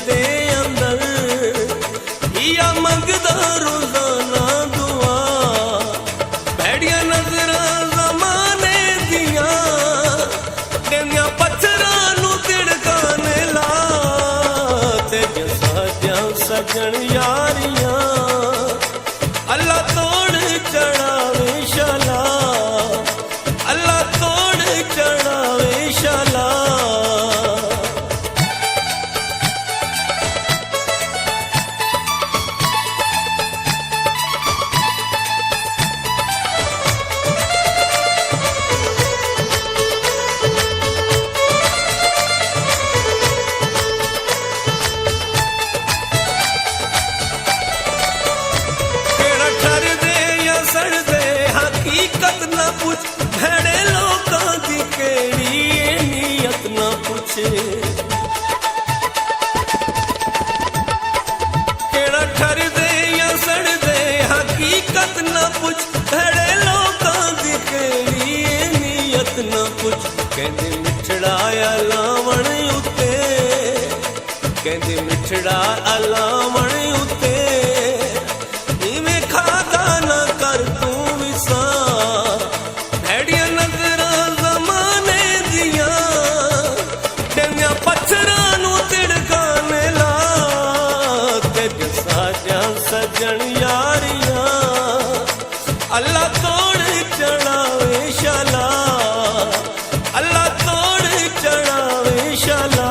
दे अंदर या मंगदा रोजाना दुआ भैड़िया नजर जमाने दिया तेरिया पत्थरां नूं तिड़काने ला तेरे साथियां सजन यारियां अल्लाह तोड़ चढ़ावे शाला अल्लाह तोड़ चढ़ावे शाला हकीकत ना पूछ भैड़े लोकां दी केड़ी नीयत ना पूछ केड़ा ठर दे या सड़ दे हकीकत ना पूछ भैड़े लोकां दी केड़ी नीयत ना पूछ कहंदे मिठड़ा अलावण उत्ते कहंदे मिठड़ा अलावण उत्ते इवें खादा ना कर तू भैड़िया नजर जमाने दिया तेरिया पत्थरां नूं तिड़काने ला तेरे साथियां सजन यारियां अल्लाह तोड़ चढ़ावे शाला अल्लाह तोड़ चढ़ावे शाला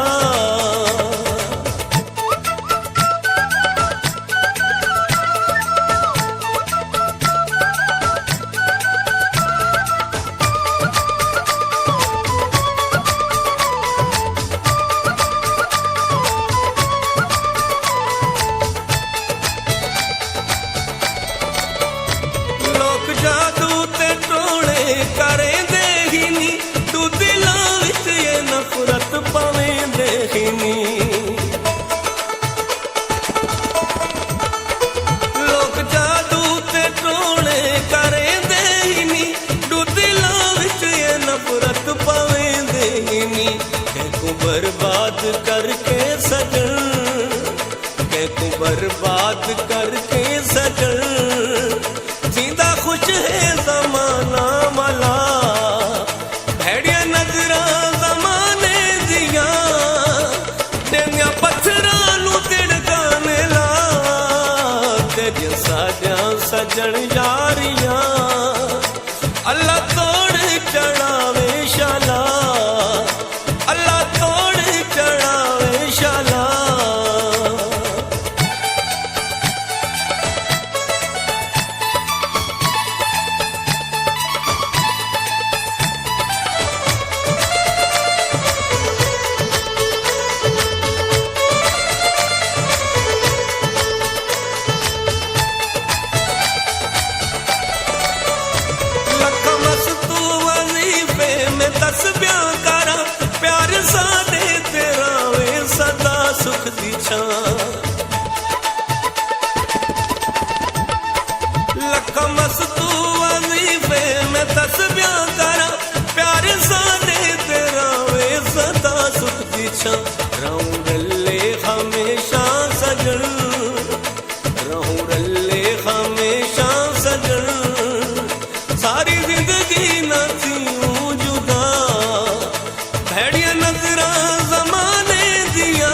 जादू ते टोले करेंदे ही नी तू दिलां विच ये नफरत पावेंदे ही नी लोक जादू ते टोले करेंदे ही नी तू दिलां विच ये नफरत पावेंदे ही नी कहको बर्बाद करके सजन कहको बर्बाद करके सजन जिंदा खुश है जमाना मला भैड़िया नजर जमाने दिया तेरिया पत्थरां नूं तिड़काने ला तेरिया साथियां सजन यारियां अल्लाह तोड़ चढ़ावे शाला अल्लाह तोड़ चढ़ावे शाला दस ब्याह करा प्यार साडे तेरा वे सदा सुख दी छां लखा मस्तू वजीफे में दस ब्याह करा प्यार साडे तेरा वे सदा सुख दी छां रहूं रले हमेशा सजन रहूं रले हमेशा सजन सारी जिंदगी ना थी भैड़िया नजर जमाने दिया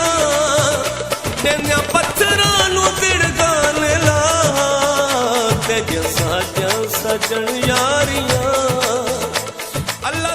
तेरिया पत्थरां नूं तिड़काने ला तेरिया साथियां सजन यारियां अल्लाह